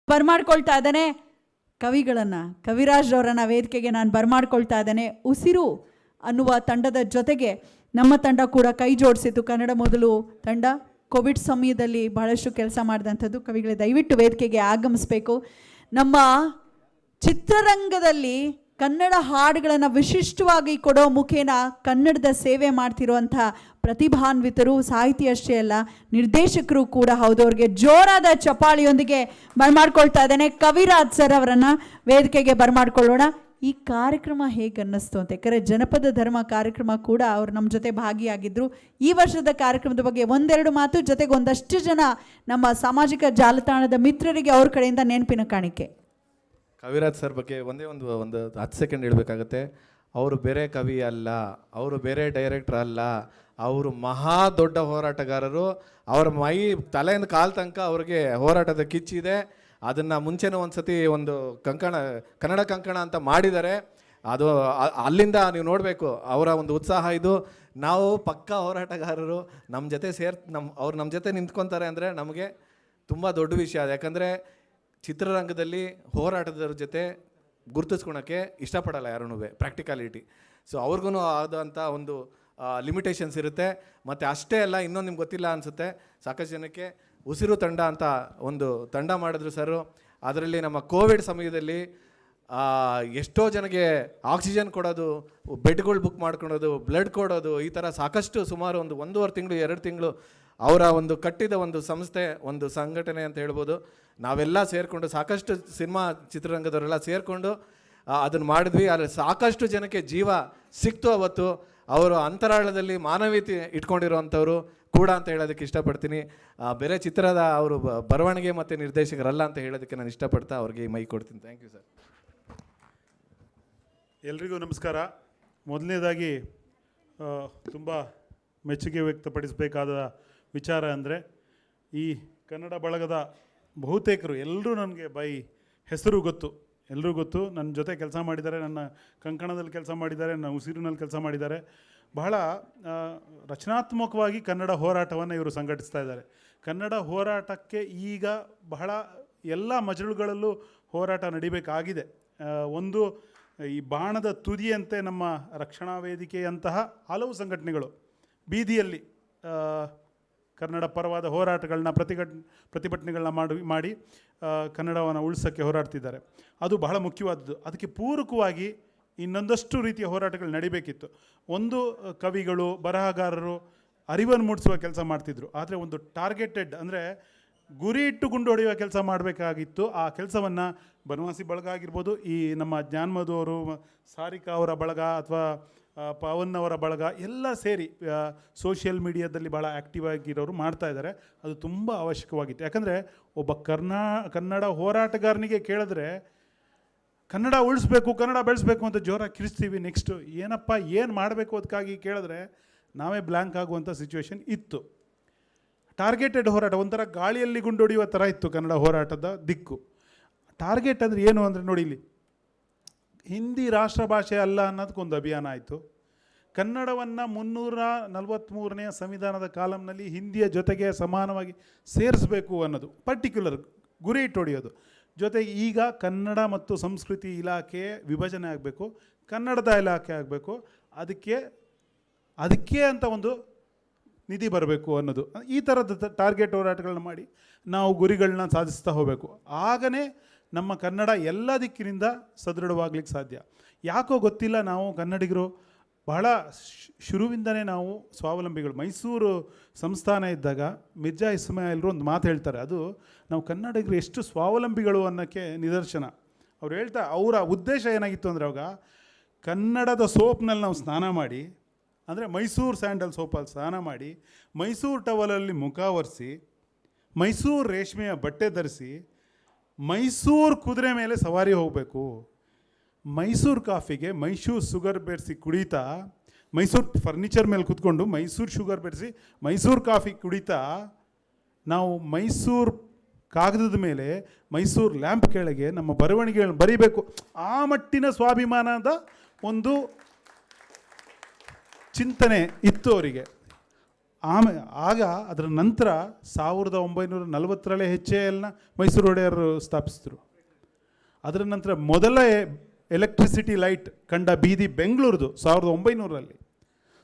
ಬರ್ಮಾಡ್ಕೊಳ್ತಾ ಇದ್ದಾನೆ ಕವಿಗಳನ್ನು, ಕವಿರಾಜ್ ಅವರನ್ನ ವೇದಿಕೆಗೆ ನಾನು ಬರ್ಮಾಡ್ಕೊಳ್ತಾ ಇದ್ದೇನೆ. ಉಸಿರು ಅನ್ನುವ ತಂಡದ ಜೊತೆಗೆ ನಮ್ಮ ತಂಡ ಕೂಡ ಕೈ ಜೋಡಿಸಿತು. ಕನ್ನಡ ಮೊದಲು ತಂಡ ಕೋವಿಡ್ ಸಮಯದಲ್ಲಿ ಬಹಳಷ್ಟು ಕೆಲಸ ಮಾಡಿದಂಥದ್ದು. ಕವಿಗಳೇ ದಯವಿಟ್ಟು ವೇದಿಕೆಗೆ ಆಗಮಿಸಬೇಕು. ನಮ್ಮ ಚಿತ್ರರಂಗದಲ್ಲಿ ಕನ್ನಡ ಹಾಡುಗಳನ್ನು ವಿಶಿಷ್ಟವಾಗಿ ಕೊಡೋ ಮುಖೇನ ಕನ್ನಡದ ಸೇವೆ ಮಾಡ್ತಿರುವಂಥ ಪ್ರತಿಭಾನ್ವಿತರು, ಸಾಹಿತಿ ಅಷ್ಟೇ ಅಲ್ಲ ನಿರ್ದೇಶಕರು ಕೂಡ ಹೌದು. ಅವ್ರಿಗೆ ಜೋರಾದ ಚಪಾಳಿಯೊಂದಿಗೆ ಬರ್ಮಾಡ್ಕೊಳ್ತಾ ಇದ್ದೇನೆ. ಕವಿರಾಜ್ ಸರ್ ಅವರನ್ನು ವೇದಿಕೆಗೆ ಬರ್ಮಾಡ್ಕೊಳ್ಳೋಣ. ಈ ಕಾರ್ಯಕ್ರಮ ಹೇಗೆ ಅನ್ನಿಸ್ತು ಅಂತ, ಯಾಕಂದರೆ ಜನಪದ ಧರ್ಮ ಕಾರ್ಯಕ್ರಮ ಕೂಡ ಅವರು ನಮ್ಮ ಜೊತೆ ಭಾಗಿಯಾಗಿದ್ದರು. ಈ ವರ್ಷದ ಕಾರ್ಯಕ್ರಮದ ಬಗ್ಗೆ ಒಂದೆರಡು ಮಾತು, ಜೊತೆಗೆ ಒಂದಷ್ಟು ಜನ ನಮ್ಮ ಸಾಮಾಜಿಕ ಜಾಲತಾಣದ ಮಿತ್ರರಿಗೆ ಅವ್ರ ಕಡೆಯಿಂದ ನೆನಪಿನ ಕಾಣಿಕೆ. ಕವಿರಾಜ್ ಸರ್ ಬಗ್ಗೆ ಒಂದು 10 ಸೆಕೆಂಡ್ ಹೇಳಬೇಕಾಗತ್ತೆ. ಅವರು ಬೇರೆ ಕವಿ ಅಲ್ಲ, ಅವರು ಬೇರೆ ಡೈರೆಕ್ಟರ್ ಅಲ್ಲ, ಅವರು ಮಹಾ ದೊಡ್ಡ ಹೋರಾಟಗಾರರು. ಅವರ ತಲೆಯಿಂದ ಕಾಲು ತನಕ ಅವ್ರಿಗೆ ಹೋರಾಟದ ಕಿಚ್ಚಿದೆ. ಅದನ್ನು ಮುಂಚೆನೂ ಒಂದು ಸತಿ ಒಂದು ಕನ್ನಡ ಕಂಕಣ ಅಂತ ಮಾಡಿದ್ದಾರೆ. ಅದು ಅಲ್ಲಿಂದ ನೀವು ನೋಡಬೇಕು ಅವರ ಒಂದು ಉತ್ಸಾಹ. ಇದು ನಾವು ಪಕ್ಕಾ ಹೋರಾಟಗಾರರು, ನಮ್ಮ ಜೊತೆ ಅವ್ರು ನಮ್ಮ ಜೊತೆ ನಿಂತ್ಕೊತಾರೆ ಅಂದರೆ ನಮಗೆ ತುಂಬ ದೊಡ್ಡ ವಿಷಯ. ಯಾಕಂದರೆ ಚಿತ್ರರಂಗದಲ್ಲಿ ಹೋರಾಟದವ್ರ ಜೊತೆ ಗುರುತಿಸ್ಕೊಳಕ್ಕೆ ಇಷ್ಟಪಡಲ್ಲ ಯಾರೂ, ಪ್ರಾಕ್ಟಿಕಾಲಿಟಿ. ಸೊ ಅವ್ರಿಗೂ ಆದಂಥ ಒಂದು ಲಿಮಿಟೇಷನ್ಸ್ ಇರುತ್ತೆ. ಮತ್ತು ಅಷ್ಟೇ ಅಲ್ಲ, ಇನ್ನೊಂದು ನಿಮ್ಗೆ ಗೊತ್ತಿಲ್ಲ ಅನಿಸುತ್ತೆ, ಸಾಕಷ್ಟು ಜನಕ್ಕೆ ಉಸಿರು ತಂಡ ಅಂತ ಒಂದು ತಂಡ ಮಾಡಿದ್ರು ಸರ್. ಅದರಲ್ಲಿ ನಮ್ಮ ಕೋವಿಡ್ ಸಮಯದಲ್ಲಿ ಎಷ್ಟೋ ಜನಕ್ಕೆ ಆಕ್ಸಿಜನ್ ಕೊಡೋದು, ಬೆಡ್ಗಳು ಬುಕ್ ಮಾಡ್ಕೊಳೋದು, ಬ್ಲಡ್ ಕೊಡೋದು, ಈ ಥರ ಸಾಕಷ್ಟು ಸುಮಾರು 1.5 ತಿಂಗಳು 2 ತಿಂಗಳು ಅವರ ಒಂದು ಕಟ್ಟಿದ ಒಂದು ಸಂಸ್ಥೆ, ಒಂದು ಸಂಘಟನೆ ಅಂತ ಹೇಳ್ಬೋದು. ನಾವೆಲ್ಲ ಸೇರಿಕೊಂಡು ಸಾಕಷ್ಟು ಸಿನಿಮಾ ಚಿತ್ರರಂಗದವರೆಲ್ಲ ಸೇರಿಕೊಂಡು ಅದನ್ನು ಮಾಡಿದ್ವಿ. ಅಲ್ಲಿ ಸಾಕಷ್ಟು ಜನಕ್ಕೆ ಜೀವ ಸಿಕ್ತು ಅವತ್ತು. ಅವರು ಅಂತರಾಳದಲ್ಲಿ ಮಾನವೀಯತೆ ಇಟ್ಕೊಂಡಿರೋವಂಥವ್ರು ಕೂಡ ಅಂತ ಹೇಳೋದಕ್ಕೆ ಇಷ್ಟಪಡ್ತೀನಿ. ಬೇರೆ ಚಿತ್ರದ ಅವರು ಬರವಣಿಗೆ ಮತ್ತು ನಿರ್ದೇಶಕರಲ್ಲ ಅಂತ ಹೇಳೋದಕ್ಕೆ ನಾನು ಇಷ್ಟಪಡ್ತಾ ಅವ್ರಿಗೆ ಮೈ ಕೊಡ್ತೀನಿ. Thank you sir. ಎಲ್ರಿಗೂ ನಮಸ್ಕಾರ. ಮೊದಲನೇದಾಗಿ ತುಂಬ ಮೆಚ್ಚುಗೆ ವ್ಯಕ್ತಪಡಿಸಬೇಕಾದ ವಿಚಾರ ಅಂದರೆ ಈ ಕನ್ನಡ ಬಳಗದ ಬಹುತೇಕರು ಎಲ್ಲರೂ ನನಗೆ ಹೆಸರು ಗೊತ್ತು, ಎಲ್ಲರೂ ಗೊತ್ತು. ನನ್ನ ಜೊತೆ ಕೆಲಸ ಮಾಡಿದ್ದಾರೆ, ನನ್ನ ಕಂಕಣದಲ್ಲಿ ಕೆಲಸ ಮಾಡಿದ್ದಾರೆ, ನನ್ನ ಉಸಿರಿನಲ್ಲಿ ಕೆಲಸ ಮಾಡಿದ್ದಾರೆ. ಬಹಳ ರಚನಾತ್ಮಕವಾಗಿ ಕನ್ನಡ ಹೋರಾಟವನ್ನು ಇವರು ಸಂಘಟಿಸ್ತಾ ಇದ್ದಾರೆ. ಕನ್ನಡ ಹೋರಾಟಕ್ಕೆ ಈಗ ಬಹಳ ಎಲ್ಲ ಮಜಲುಗಳಲ್ಲೂ ಹೋರಾಟ ನಡಿಬೇಕಾಗಿದೆ. ಒಂದು ಈ ಬಾಣದ ತುದಿಯಂತೆ ನಮ್ಮ ರಕ್ಷಣಾ ವೇದಿಕೆಯಂತಹ ಹಲವು ಸಂಘಟನೆಗಳು ಬೀದಿಯಲ್ಲಿ ಕನ್ನಡ ಪರವಾದ ಹೋರಾಟಗಳನ್ನ ಪ್ರತಿಭಟನೆಗಳನ್ನ ಮಾಡಿ ಕನ್ನಡವನ್ನು ಉಳಿಸೋಕ್ಕೆ ಹೋರಾಡ್ತಿದ್ದಾರೆ. ಅದು ಬಹಳ ಮುಖ್ಯವಾದದ್ದು. ಅದಕ್ಕೆ ಪೂರಕವಾಗಿ ಇನ್ನೊಂದಷ್ಟು ರೀತಿಯ ಹೋರಾಟಗಳು ನಡಿಬೇಕಿತ್ತು. ಒಂದು ಕವಿಗಳು, ಬರಹಗಾರರು ಅರಿವನ್ನು ಮೂಡಿಸುವ ಕೆಲಸ ಮಾಡ್ತಿದ್ರು. ಆದರೆ ಒಂದು ಟಾರ್ಗೆಟೆಡ್ ಅಂದರೆ ಗುರಿ ಇಟ್ಟು ಗುಂಡು ಹೊಡೆಯುವ ಕೆಲಸ ಮಾಡಬೇಕಾಗಿತ್ತು. ಆ ಕೆಲಸವನ್ನು ಬನವಾಸಿ ಬಳಗ ಆಗಿರ್ಬೋದು, ಈ ನಮ್ಮ ಜ್ಞಾನಮಧು ಅವರು, ಸಾರಿಕಾ ಅವರ ಬಳಗ ಅಥವಾ ಪವನ್ ಅವರ ಬಳಗ ಎಲ್ಲ ಸೇರಿ ಸೋಷಿಯಲ್ ಮೀಡಿಯಾದಲ್ಲಿ ಭಾಳ ಆ್ಯಕ್ಟಿವ್ ಆಗಿರೋರು ಮಾಡ್ತಾ ಇದ್ದಾರೆ. ಅದು ತುಂಬ ಅವಶ್ಯಕವಾಗಿತ್ತು. ಯಾಕಂದರೆ ಒಬ್ಬ ಕನ್ನಡ ಹೋರಾಟಗಾರನಿಗೆ ಕೇಳಿದ್ರೆ ಕನ್ನಡ ಉಳಿಸ್ಬೇಕು, ಕನ್ನಡ ಬೆಳೆಸಬೇಕು ಅಂತ ಜೋರಾಗಿ ಕಿರಿಸ್ತೀವಿ. ನೆಕ್ಸ್ಟು ಏನಪ್ಪ ಏನು ಮಾಡಬೇಕು ಅದಕ್ಕಾಗಿ ಕೇಳಿದ್ರೆ ನಾವೇ ಬ್ಲ್ಯಾಂಕ್ ಆಗುವಂಥ ಸಿಚುವೇಶನ್ ಇತ್ತು. ಟಾರ್ಗೆಟೆಡ್ ಹೋರಾಟ ಒಂಥರ ಗಾಳಿಯಲ್ಲಿ ಗುಂಡೊಡೆಯುವ ಥರ ಇತ್ತು ಕನ್ನಡ ಹೋರಾಟದ ದಿಕ್ಕು. ಟಾರ್ಗೆಟ್ ಅಂದರೆ ಏನು ಅಂದರೆ ನೋಡಿ, ಇಲ್ಲಿ ಹಿಂದಿ ರಾಷ್ಟ್ರ ಭಾಷೆ ಅಲ್ಲ ಅನ್ನೋದಕ್ಕೊಂದು ಅಭಿಯಾನ ಆಯಿತು. ಕನ್ನಡವನ್ನು 343ನೇ ಸಂವಿಧಾನದ ಕಾಲಂನಲ್ಲಿ ಹಿಂದಿಯ ಜೊತೆಗೆ ಸಮಾನವಾಗಿ ಸೇರಿಸಬೇಕು ಅನ್ನೋದು ಪರ್ಟಿಕ್ಯುಲರ್ ಗುರಿ ಇಟ್ಟು ಹೊಡೆಯೋದು. ಜೊತೆಗೆ ಈಗ ಕನ್ನಡ ಮತ್ತು ಸಂಸ್ಕೃತಿ ಇಲಾಖೆ ವಿಭಜನೆ ಆಗಬೇಕು, ಕನ್ನಡದ ಇಲಾಖೆ ಆಗಬೇಕು, ಅದಕ್ಕೆ ಅಂತ ಒಂದು ನಿಧಿ ಬರಬೇಕು ಅನ್ನೋದು. ಈ ಥರದ ಟಾರ್ಗೆಟ್ ಹೋರಾಟಗಳನ್ನ ಮಾಡಿ ನಾವು ಗುರಿಗಳನ್ನ ಸಾಧಿಸ್ತಾ ಹೋಗಬೇಕು. ಆಗನೇ ನಮ್ಮ ಕನ್ನಡ ಎಲ್ಲ ದಿಕ್ಕಿನಿಂದ ಸದೃಢವಾಗ್ಲಿಕ್ಕೆ ಸಾಧ್ಯ. ಯಾಕೋ ಗೊತ್ತಿಲ್ಲ, ನಾವು ಕನ್ನಡಿಗರು ಬಹಳ ಶುರುವಿಂದನೇ ನಾವು ಸ್ವಾವಲಂಬಿಗಳು. ಮೈಸೂರು ಸಂಸ್ಥಾನ ಇದ್ದಾಗ ಮಿರ್ಜಾ ಇಸ್ಮಾಯಿಲ್ರು ಒಂದು ಮಾತು ಹೇಳ್ತಾರೆ, ಅದು ನಾವು ಕನ್ನಡಿಗರು ಎಷ್ಟು ಸ್ವಾವಲಂಬಿಗಳು ಅನ್ನೋಕ್ಕೆ ನಿದರ್ಶನ. ಅವ್ರು ಹೇಳ್ತಾ ಅವರ ಉದ್ದೇಶ ಏನಾಗಿತ್ತು ಅಂದರೆ, ಅವಾಗ ಕನ್ನಡದ ಸೋಪ್ನಲ್ಲಿ ನಾವು ಸ್ನಾನ ಮಾಡಿ, ಅಂದರೆ ಮೈಸೂರು ಸ್ಯಾಂಡಲ್ ಸೋಪಲ್ಲಿ ಸ್ನಾನ ಮಾಡಿ, ಮೈಸೂರು ಟವಲಲ್ಲಿ ಮುಖ ಒರೆಸಿ, ಮೈಸೂರು ರೇಷ್ಮೆಯ ಬಟ್ಟೆ ಧರಿಸಿ, ಮೈಸೂರು ಕುದುರೆ ಮೇಲೆ ಸವಾರಿ ಹೋಗಬೇಕು, ಮೈಸೂರು ಕಾಫಿಗೆ ಮೈಸೂರು ಶುಗರ್ ಬೆರೆಸಿ ಕುಡಿತಾ, ಮೈಸೂರು ಫರ್ನಿಚರ್ ಮೇಲೆ ಕೂತ್ಕೊಂಡು ಮೈಸೂರು ಶುಗರ್ ಬೆರೆಸಿ ಮೈಸೂರು ಕಾಫಿ ಕುಡಿತಾ, ನಾವು ಮೈಸೂರು ಕಾಗದದ ಮೇಲೆ ಮೈಸೂರು ಲ್ಯಾಂಪ್ ಕೆಳಗೆ ನಮ್ಮ ಬರವಣಿಗೆಗಳನ್ನು ಬರೀಬೇಕು. ಆ ಮಟ್ಟಿನ ಸ್ವಾಭಿಮಾನದ ಒಂದು ಚಿಂತನೆ ಇತ್ತು ಅವರಿಗೆ. ಆಗ ಅದರ ನಂತರ 1940 HALನ ಮೈಸೂರು ಒಡೆಯರು ಸ್ಥಾಪಿಸಿದ್ರು. ಅದರ ನಂತರ ಮೊದಲ ಎಲೆಕ್ಟ್ರಿಸಿಟಿ ಲೈಟ್ ಕಂಡ ಬೀದಿ ಬೆಂಗಳೂರದು 1900.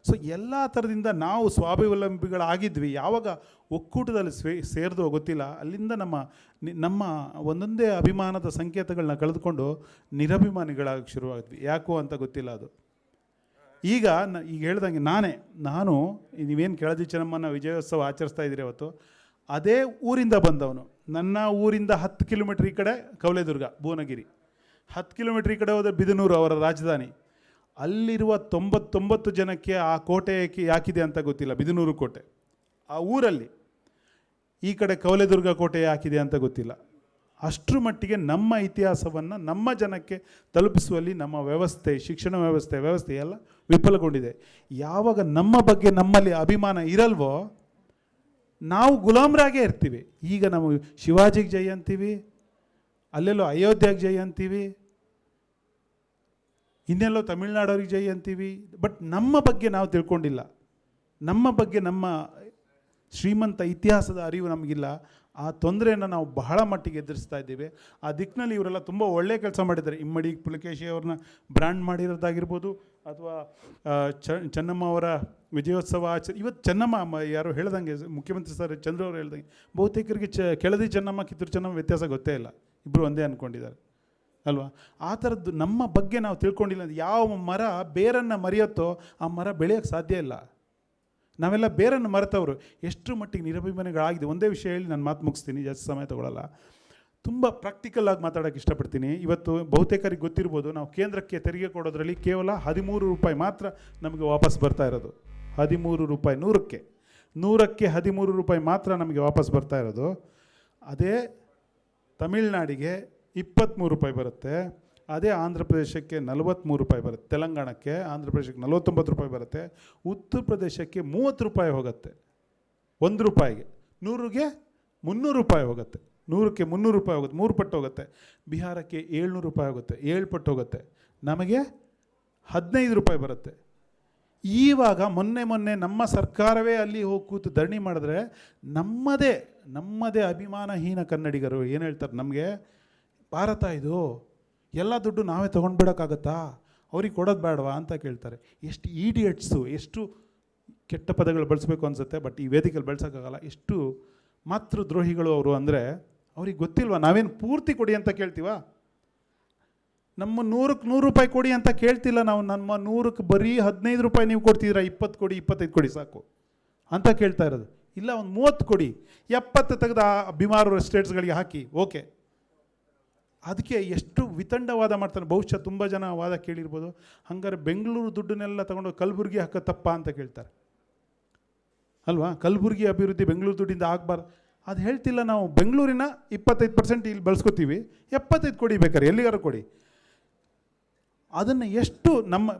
ಸೊ ಎಲ್ಲ ಥರದಿಂದ ನಾವು ಸ್ವಾವಲಂಬಿಗಳಾಗಿದ್ವಿ. ಯಾವಾಗ ಒಕ್ಕೂಟದಲ್ಲಿ ಸೇರಿದೋ ಗೊತ್ತಿಲ್ಲ, ಅಲ್ಲಿಂದ ನಮ್ಮ ಒಂದೊಂದೇ ಅಭಿಮಾನದ ಸಂಕೇತಗಳನ್ನ ಕಳೆದುಕೊಂಡು ನಿರಭಿಮಾನಿಗಳಾಗಿ ಶುರುವಾದ್ವಿ. ಯಾಕೋ ಅಂತ ಗೊತ್ತಿಲ್ಲ ಅದು. ಈಗ ಹೇಳ್ದಂಗೆ ನಾನು ನೀವೇನು ಕೆಳದಿ ಚೆನ್ನಮ್ಮನ ವಿಜಯೋತ್ಸವ ಆಚರಿಸ್ತಾ ಇದ್ದೀರಿ ಅವತ್ತು, ಅದೇ ಊರಿಂದ ಬಂದವನು. ನನ್ನ ಊರಿಂದ 10 ಕಿಲೋಮೀಟ್ರ್ ಈ ಕಡೆ ಕವಲೇದುರ್ಗ ಭುವನಗಿರಿ, 10 ಕಿಲೋಮೀಟ್ರ್ ಈ ಕಡೆ ಹೋದರೆ ಬಿದನೂರು ಅವರ ರಾಜಧಾನಿ. ಅಲ್ಲಿರುವ 99 ಜನಕ್ಕೆ ಆ ಕೋಟೆ ಯಾಕಿದೆ ಅಂತ ಗೊತ್ತಿಲ್ಲ, ಬಿದನೂರು ಕೋಟೆ. ಆ ಊರಲ್ಲಿ ಈ ಕಡೆ ಕವಲೇದುರ್ಗ ಕೋಟೆ ಯಾಕಿದೆ ಅಂತ ಗೊತ್ತಿಲ್ಲ. ಅಷ್ಟರ ಮಟ್ಟಿಗೆ ನಮ್ಮ ಇತಿಹಾಸವನ್ನು ನಮ್ಮ ಜನಕ್ಕೆ ತಲುಪಿಸುವಲ್ಲಿ ನಮ್ಮ ವ್ಯವಸ್ಥೆ, ಶಿಕ್ಷಣ ವ್ಯವಸ್ಥೆ ಎಲ್ಲ ವಿಫಲಗೊಂಡಿದೆ. ಯಾವಾಗ ನಮ್ಮ ಬಗ್ಗೆ ನಮ್ಮಲ್ಲಿ ಅಭಿಮಾನ ಇರಲ್ವೋ ನಾವು ಗುಲಾಮರಾಗೇ ಇರ್ತೀವಿ. ಈಗ ನಾವು ಶಿವಾಜಿಗೆ ಜೈ ಅಂತೀವಿ, ಅಲ್ಲೆಲ್ಲೋ ಅಯೋಧ್ಯೆಗೆ ಜೈ ಅಂತೀವಿ, ಇನ್ನೆಲ್ಲೋ ತಮಿಳ್ನಾಡವ್ರಿಗೆ ಜೈ ಅಂತೀವಿ. ಬಟ್ ನಮ್ಮ ಬಗ್ಗೆ ನಾವು ತಿಳ್ಕೊಂಡಿಲ್ಲ, ನಮ್ಮ ಬಗ್ಗೆ ನಮ್ಮ ಶ್ರೀಮಂತ ಇತಿಹಾಸದ ಅರಿವು ನಮಗಿಲ್ಲ. ಆ ತೊಂದರೆಯನ್ನು ನಾವು ಬಹಳ ಮಟ್ಟಿಗೆ ಎದುರಿಸ್ತಾ ಇದ್ದೀವಿ. ಆ ದಿಕ್ಕಿನಲ್ಲಿ ಇವರೆಲ್ಲ ತುಂಬ ಒಳ್ಳೆಯ ಕೆಲಸ ಮಾಡಿದ್ದಾರೆ. ಇಮ್ಮಡಿ ಪುಲಕೇಶಿ ಅವ್ರನ್ನ ಬ್ರ್ಯಾಂಡ್ ಮಾಡಿರೋದಾಗಿರ್ಬೋದು, ಅಥವಾ ಚೆನ್ನಮ್ಮ ಅವರ ವಿಜಯೋತ್ಸವ ಇವತ್ತು ಚೆನ್ನಮ್ಮ ಯಾರು ಹೇಳ್ದಂಗೆ, ಮುಖ್ಯಮಂತ್ರಿ ಸರ್ ಚಂದ್ರ ಅವರು ಹೇಳ್ದಂಗೆ, ಬಹುತೇಕರಿಗೆ ಕೆಳದಿ ಚೆನ್ನಮ್ಮ ಕಿತ್ತೂರು ಚೆನ್ನಮ್ಮ ವ್ಯತ್ಯಾಸ ಗೊತ್ತೇ ಇಲ್ಲ, ಇಬ್ಬರು ಒಂದೇ ಅಂದ್ಕೊಂಡಿದ್ದಾರೆ ಅಲ್ವಾ. ಆ ಥರದ್ದು ನಮ್ಮ ಬಗ್ಗೆ ನಾವು ತಿಳ್ಕೊಂಡಿಲ್ಲ. ಯಾವ ಮರ ಬೇರನ್ನು ಮರೆಯುತ್ತೋ ಆ ಮರ ಬೆಳೆಯೋಕ್ಕೆ ಸಾಧ್ಯ ಇಲ್ಲ. ನಾವೆಲ್ಲ ಬೇರನ್ನು ಮರೆತವರು. ಎಷ್ಟು ಮಟ್ಟಿಗೆ ನಿರಭಿಮಾನಿಗಳಾಗಿದೆ. ಒಂದೇ ವಿಷಯ ಹೇಳಿ ನಾನು ಮಾತು ಮುಗಿಸ್ತೀನಿ, ಜಾಸ್ತಿ ಸಮಯ ತಗೊಳ್ಳಲ್ಲ. ತುಂಬ ಪ್ರಾಕ್ಟಿಕಲ್ ಆಗಿ ಮಾತಾಡೋಕ್ಕೆ ಇಷ್ಟಪಡ್ತೀನಿ. ಇವತ್ತು ಬಹುತೇಕರಿಗೆ ಗೊತ್ತಿರ್ಬೋದು, ನಾವು ಕೇಂದ್ರಕ್ಕೆ ತೆರಿಗೆ ಕೊಡೋದ್ರಲ್ಲಿ ಕೇವಲ 13 ರೂಪಾಯಿ ಮಾತ್ರ ನಮಗೆ ವಾಪಸ್ ಬರ್ತಾ ಇರೋದು. 13 ರೂಪಾಯಿ, 100ಕ್ಕೆ 13 ರೂಪಾಯಿ ಮಾತ್ರ ನಮಗೆ ವಾಪಸ್ ಬರ್ತಾ ಇರೋದು. ಅದೇ ತಮಿಳ್ನಾಡಿಗೆ 23 ರೂಪಾಯಿ ಬರುತ್ತೆ, ಅದೇ ಆಂಧ್ರ ಪ್ರದೇಶಕ್ಕೆ 43 ರೂಪಾಯಿ ಬರುತ್ತೆ, ತೆಲಂಗಾಣಕ್ಕೆ ಆಂಧ್ರ ಪ್ರದೇಶಕ್ಕೆ 49 ರೂಪಾಯಿ ಬರುತ್ತೆ, ಉತ್ತರ ಪ್ರದೇಶಕ್ಕೆ 30 ರೂಪಾಯಿ ಹೋಗುತ್ತೆ 1 ರೂಪಾಯಿಗೆ, 100ಗೆ 300 ರೂಪಾಯಿ ಹೋಗುತ್ತೆ, 100ಕ್ಕೆ 300 ರೂಪಾಯಿ ಹೋಗುತ್ತೆ, 3 ಪಟ್ಟು ಹೋಗುತ್ತೆ. ಬಿಹಾರಕ್ಕೆ 700 ರೂಪಾಯಿ ಹೋಗುತ್ತೆ, 7 ಪಟ್ಟು ಹೋಗುತ್ತೆ. ನಮಗೆ 15 ರೂಪಾಯಿ ಬರುತ್ತೆ. ಈವಾಗ ಮೊನ್ನೆ ನಮ್ಮ ಸರ್ಕಾರವೇ ಅಲ್ಲಿ ಹೋಗಿ ಕೂತು ಧರಣಿ ಮಾಡಿದ್ರೆ ನಮ್ಮದೇ ಅಭಿಮಾನಹೀನ ಕನ್ನಡಿಗರು ಏನು ಹೇಳ್ತಾರೆ, ನಮಗೆ ಭಾರತ ಇದು ಎಲ್ಲ ದುಡ್ಡು ನಾವೇ ತೊಗೊಂಡ್ಬಿಡೋಕ್ಕಾಗತ್ತಾ, ಅವ್ರಿಗೆ ಕೊಡೋದು ಬೇಡವಾ ಅಂತ ಕೇಳ್ತಾರೆ. ಎಷ್ಟು ಈಡಿಯಟ್ಸು, ಎಷ್ಟು ಕೆಟ್ಟ ಪದಗಳು ಬಳಸಬೇಕು ಅನಿಸುತ್ತೆ, ಬಟ್ ಈ ವೇದಿಕೆಯಲ್ಲಿ ಬಳಸೋಕ್ಕಾಗಲ್ಲ. ಎಷ್ಟು ಮಾತೃದ್ರೋಹಿಗಳು ಅವರು ಅಂದರೆ ಅವ್ರಿಗೆ ಗೊತ್ತಿಲ್ವಾ, ನಾವೇನು ಪೂರ್ತಿ ಕೊಡಿ ಅಂತ ಕೇಳ್ತೀವ, ನಮ್ಮ 100ಕ್ಕೆ 100 ರೂಪಾಯಿ ಕೊಡಿ ಅಂತ ಕೇಳ್ತಿಲ್ಲ ನಾವು. ನಮ್ಮ 100ಕ್ಕೆ ಬರೀ 15 ರೂಪಾಯಿ ನೀವು ಕೊಡ್ತಿದ್ದೀರಾ, 20 ಕೊಡಿ 25 ಕೊಡಿ ಸಾಕು ಅಂತ ಕೇಳ್ತಾ ಇರೋದು. ಇಲ್ಲ ಒಂದು 30 ಕೊಡಿ, 70 ತೆಗೆದು ಆ ಬಿಮಾರು ಸ್ಟೇಟ್ಸ್ಗಳಿಗೆ ಹಾಕಿ, ಓಕೆ. ಅದಕ್ಕೆ ಎಷ್ಟು ವಿತಂಡವಾದ ಮಾಡ್ತಾನೆ. ಬಹುಶಃ ತುಂಬ ಜನ ವಾದ ಕೇಳಿರ್ಬೋದು, ಹಂಗಾರೆ ಬೆಂಗಳೂರು ದುಡ್ಡನ್ನೆಲ್ಲ ತಗೊಂಡು ಕಲಬುರ್ಗಿ ಹಾಕೋ ತಪ್ಪ ಅಂತ ಕೇಳ್ತಾರೆ ಅಲ್ವಾ. ಕಲಬುರ್ಗಿ ಅಭಿವೃದ್ಧಿ ಬೆಂಗಳೂರು ದುಡ್ಡಿಂದ ಆಗಬಾರ್ದು ಅದು ಹೇಳ್ತಿಲ್ಲ ನಾವು. ಬೆಂಗಳೂರಿನ 25% ಇಲ್ಲಿ ಬಳಸ್ಕೊತೀವಿ, 75 ಕೊಡಿ ಬೇಕಾರೆ, ಎಲ್ಲಿಗಾರು ಕೊಡಿ. ಅದನ್ನು ಎಷ್ಟು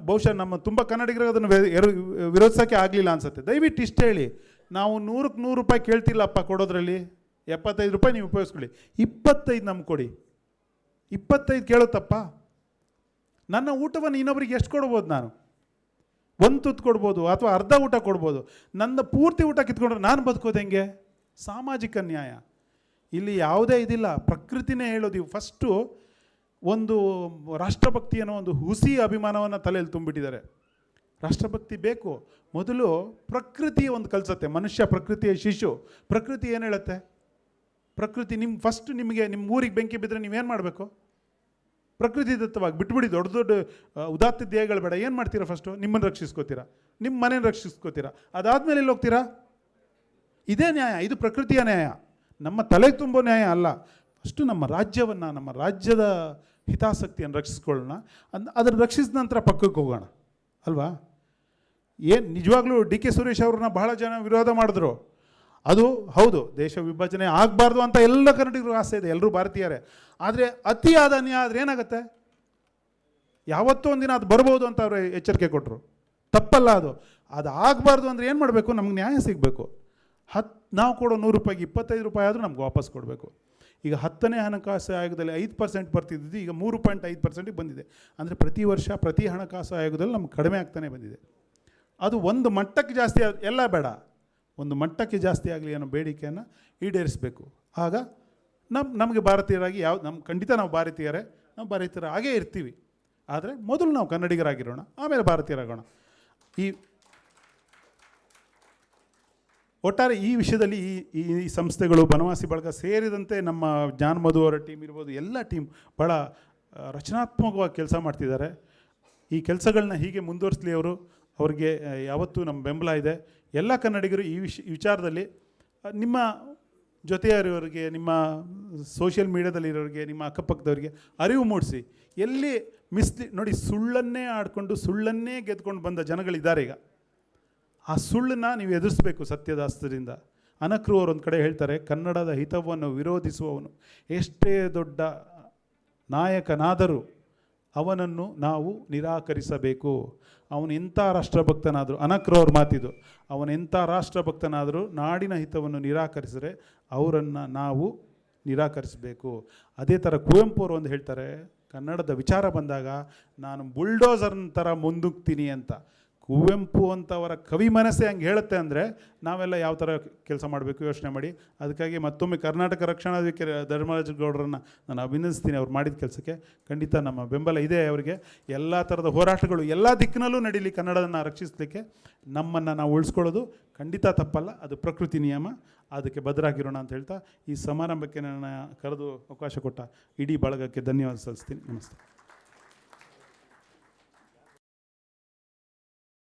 ಬಹುಶಃ ನಮ್ಮ ತುಂಬ ಕನ್ನಡಿಗರಿಗೆ ಅದನ್ನು ವಿರೋಧಿಸೋಕ್ಕೆ ಆಗಲಿಲ್ಲ ಅನಿಸುತ್ತೆ. ದಯವಿಟ್ಟು ಇಷ್ಟು ಹೇಳಿ, ನಾವು 100ಕ್ಕೆ 100 ರೂಪಾಯಿ ಕೇಳ್ತಿಲ್ಲಪ್ಪ ಕೊಡೋದ್ರಲ್ಲಿ, 75 ರೂಪಾಯಿ ನೀವು ಉಪಯೋಗಿಸ್ಕೊಳ್ಳಿ, 25 ನಮ್ಗೆ ಕೊಡಿ. 25 ಕೇಳುತ್ತಪ್ಪ. ನನ್ನ ಊಟವನ್ನು ಇನ್ನೊಬ್ರಿಗೆ ಎಷ್ಟು ಕೊಡ್ಬೋದು, ನಾನು ಒಂದು ತುತ್ತು ಕೊಡ್ಬೋದು ಅಥವಾ ಅರ್ಧ ಊಟ ಕೊಡ್ಬೋದು. ನನ್ನ ಪೂರ್ತಿ ಊಟ ಕಿತ್ಕೊಂಡ್ರೆ ನಾನು ಬದುಕೋದು ಹೆಂಗೆ? ಸಾಮಾಜಿಕ ನ್ಯಾಯ ಇಲ್ಲಿ ಯಾವುದೇ ಇದಿಲ್ಲ. ಪ್ರಕೃತಿನೇ ಹೇಳೋದು. ಫಸ್ಟು ಒಂದು ರಾಷ್ಟ್ರಭಕ್ತಿ ಅನ್ನೋ ಒಂದು ಹುಸಿ ಅಭಿಮಾನವನ್ನು ತಲೆಯಲ್ಲಿ ತುಂಬಿಟ್ಟಿದ್ದಾರೆ. ರಾಷ್ಟ್ರಭಕ್ತಿ ಬೇಕು. ಮೊದಲು ಪ್ರಕೃತಿ ಒಂದು ಕಲಿಸತ್ತೆ. ಮನುಷ್ಯ ಪ್ರಕೃತಿಯ ಶಿಶು. ಪ್ರಕೃತಿ ಏನು ಹೇಳುತ್ತೆ? ಪ್ರಕೃತಿ ನಿಮಗೆ ನಿಮ್ಮ ಊರಿಗೆ ಬೆಂಕಿ ಬಿದ್ದರೆ ನೀವೇನು ಮಾಡಬೇಕು? ಪ್ರಕೃತಿ ದತ್ತವಾಗಿ ಬಿಟ್ಬಿಡಿ. ದೊಡ್ಡ ದೊಡ್ಡ ಉದಾತ್ತ ಧ್ಯೇಯಗಳು ಬೇಡ. ಏನು ಮಾಡ್ತೀರಾ? ಫಸ್ಟು ನಿಮ್ಮನ್ನು ರಕ್ಷಿಸ್ಕೋತೀರಾ, ನಿಮ್ಮ ಮನೇನ ರಕ್ಷಿಸ್ಕೋತೀರಾ, ಅದಾದಮೇಲೆ ಎಲ್ಲಿ ಹೋಗ್ತೀರಾ? ಇದೇ ನ್ಯಾಯ. ಇದು ಪ್ರಕೃತಿಯ ನ್ಯಾಯ, ನಮ್ಮ ತಲೆ ತುಂಬೋ ನ್ಯಾಯ ಅಲ್ಲ. ಫಸ್ಟು ನಮ್ಮ ರಾಜ್ಯವನ್ನು, ನಮ್ಮ ರಾಜ್ಯದ ಹಿತಾಸಕ್ತಿಯನ್ನು ರಕ್ಷಿಸ್ಕೊಳ್ಳೋಣ. ಅದನ್ನು ರಕ್ಷಿಸಿದ ನಂತರ ಪಕ್ಕಕ್ಕೆ ಹೋಗೋಣ ಅಲ್ವಾ. ಏನು ನಿಜವಾಗ್ಲೂ ಡಿ.ಕೆ. ಸುರೇಶ್ ಅವ್ರನ್ನ ಬಹಳ ಜನ ವಿರೋಧ ಮಾಡಿದ್ರು. ಅದು ಹೌದು, ದೇಶ ವಿಭಜನೆ ಆಗಬಾರ್ದು ಅಂತ ಎಲ್ಲ ಕನ್ನಡಿಗರು ಆಸೆ ಇದೆ, ಎಲ್ಲರೂ ಭಾರತೀಯರೇ. ಆದರೆ ಅತಿಯಾದ ಅನ್ಯಾಯ ಆದರೆ ಏನಾಗುತ್ತೆ? ಯಾವತ್ತೋ ಒಂದಿನ ಅದು ಬರ್ಬೋದು ಅಂತ ಅವರು ಎಚ್ಚರಿಕೆ ಕೊಟ್ಟರು. ತಪ್ಪಲ್ಲ ಅದು. ಅದು ಆಗಬಾರ್ದು ಅಂದರೆ ಏನು ಮಾಡಬೇಕು? ನಮ್ಗೆ ನ್ಯಾಯ ಸಿಗಬೇಕು. ನಾವು ಕೊಡೋ 100 ರೂಪಾಯಿಗೆ 25 ರೂಪಾಯಿ ಆದರೂ ನಮ್ಗೆ ವಾಪಸ್ ಕೊಡಬೇಕು. ಈಗ 10ನೇ ಹಣಕಾಸು ಆಯೋಗದಲ್ಲಿ 5% ಬರ್ತಿದ್ದು ಈಗ 3.5% ಬಂದಿದೆ. ಅಂದರೆ ಪ್ರತಿ ವರ್ಷ ಪ್ರತಿ ಹಣಕಾಸು ಆಯೋಗದಲ್ಲಿ ನಮ್ಗೆ ಕಡಿಮೆ ಆಗ್ತಾನೆ ಬಂದಿದೆ. ಅದು ಒಂದು ಮಟ್ಟಕ್ಕೆ ಜಾಸ್ತಿ ಎಲ್ಲ ಬೇಡ, ಒಂದು ಮಟ್ಟಕ್ಕೆ ಜಾಸ್ತಿ ಆಗಲಿ ಅನ್ನೋ ಬೇಡಿಕೆಯನ್ನು ಈಡೇರಿಸಬೇಕು. ಆಗ ನಮಗೆ ಭಾರತೀಯರಾಗಿ ಖಂಡಿತ ನಾವು ಭಾರತೀಯರ ಹಾಗೇ ಇರ್ತೀವಿ. ಆದರೆ ಮೊದಲು ನಾವು ಕನ್ನಡಿಗರಾಗಿರೋಣ, ಆಮೇಲೆ ಭಾರತೀಯರಾಗೋಣ. ಒಟ್ಟಾರೆ ಈ ವಿಷಯದಲ್ಲಿ ಈ ಸಂಸ್ಥೆಗಳು, ಬನವಾಸಿ ಬಳಗ ಸೇರಿದಂತೆ ನಮ್ಮ ಜಾನ್ ಮಧು ಅವರ ಟೀಮ್ ಇರ್ಬೋದು, ಎಲ್ಲ ಟೀಮ್ ಭಾಳ ರಚನಾತ್ಮಕವಾಗಿ ಕೆಲಸ ಮಾಡ್ತಿದ್ದಾರೆ. ಈ ಕೆಲಸಗಳನ್ನ ಹೀಗೆ ಮುಂದುವರಿಸಲಿ. ಅವ್ರಿಗೆ ಯಾವತ್ತೂ ನಮ್ಮ ಬೆಂಬಲ ಇದೆ. ಎಲ್ಲ ಕನ್ನಡಿಗರು ಈ ವಿಚಾರದಲ್ಲಿ ನಿಮ್ಮ ಜೊತೆಯವರಿಗೆ, ನಿಮ್ಮ ಸೋಷಿಯಲ್ ಮೀಡಿಯಾದಲ್ಲಿರೋರಿಗೆ, ನಿಮ್ಮ ಅಕ್ಕಪಕ್ಕದವರಿಗೆ ಅರಿವು ಮೂಡಿಸಿ. ಎಲ್ಲಿ ನೋಡಿ, ಸುಳ್ಳನ್ನೇ ಆಡಿಕೊಂಡು ಸುಳ್ಳನ್ನೇ ಗೆದ್ಕೊಂಡು ಬಂದ ಜನಗಳಿದ್ದಾರೆ. ಈಗ ಆ ಸುಳ್ಳನ್ನು ನೀವು ಎದುರಿಸಬೇಕು ಸತ್ಯದ ಅಸ್ತ್ರದಿಂದ. ಅನಕೃ ಅವರು ಒಂದು ಕಡೆ ಹೇಳ್ತಾರೆ, ಕನ್ನಡದ ಹಿತವನ್ನು ವಿರೋಧಿಸುವವನು ಎಷ್ಟೇ ದೊಡ್ಡ ನಾಯಕನಾದರೂ ಅವನನ್ನು ನಾವು ನಿರಾಕರಿಸಬೇಕು. ಅವನು ಎಂಥ ರಾಷ್ಟ್ರಭಕ್ತನಾದರೂ, ಅನಕೃ ಅವ್ರ ಮಾತಿದು, ಅವನೆಂಥ ರಾಷ್ಟ್ರಭಕ್ತನಾದರೂ ನಾಡಿನ ಹಿತವನ್ನು ನಿರಾಕರಿಸಿದರೆ ಅವರನ್ನು ನಾವು ನಿರಾಕರಿಸಬೇಕು. ಅದೇ ಥರ ಕುವೆಂಪು ಅವರು ಒಂದು ಹೇಳ್ತಾರೆ, ಕನ್ನಡದ ವಿಚಾರ ಬಂದಾಗ ನಾನು ಬುಲ್ಡೋಸರ್ನ ಥರ ಮುಂದುಕ್ತೀನಿ ಅಂತ. ಕುವೆಂಪು ಅಂತವರ ಕವಿ ಮನಸ್ಸೇ ಹಂಗೆ ಹೇಳುತ್ತೆ ಅಂದರೆ ನಾವೆಲ್ಲ ಯಾವ ಥರ ಕೆಲಸ ಮಾಡಬೇಕು ಯೋಚನೆ ಮಾಡಿ. ಅದಕ್ಕಾಗಿ ಮತ್ತೊಮ್ಮೆ ಕರ್ನಾಟಕ ರಕ್ಷಣಾ ವೇದಿಕೆ ಧರ್ಮರಾಜ ಗೌಡರನ್ನು ನಾನು ಅಭಿನಂದಿಸ್ತೀನಿ. ಅವ್ರು ಮಾಡಿದ ಕೆಲಸಕ್ಕೆ ಖಂಡಿತ ನಮ್ಮ ಬೆಂಬಲ ಇದೆ. ಅವರಿಗೆ ಎಲ್ಲ ಥರದ ಹೋರಾಟಗಳು ಎಲ್ಲ ದಿಕ್ಕಿನಲ್ಲೂ ನಡೀಲಿ. ಕನ್ನಡವನ್ನು ರಕ್ಷಿಸಲಿಕ್ಕೆ ನಮ್ಮನ್ನು ನಾವು ಉಳಿಸ್ಕೊಳ್ಳೋದು ಖಂಡಿತ ತಪ್ಪಲ್ಲ, ಅದು ಪ್ರಕೃತಿ ನಿಯಮ. ಅದಕ್ಕೆ ಬದ್ಧರಾಗಿರೋಣ ಅಂತ ಹೇಳ್ತಾ ಈ ಸಮಾರಂಭಕ್ಕೆ ನನ್ನ ಕರೆದು ಅವಕಾಶ ಕೊಟ್ಟ ಇಡೀ ಬಳಗಕ್ಕೆ ಧನ್ಯವಾದ ಸಲ್ಲಿಸ್ತೀನಿ. ನಮಸ್ತೆ.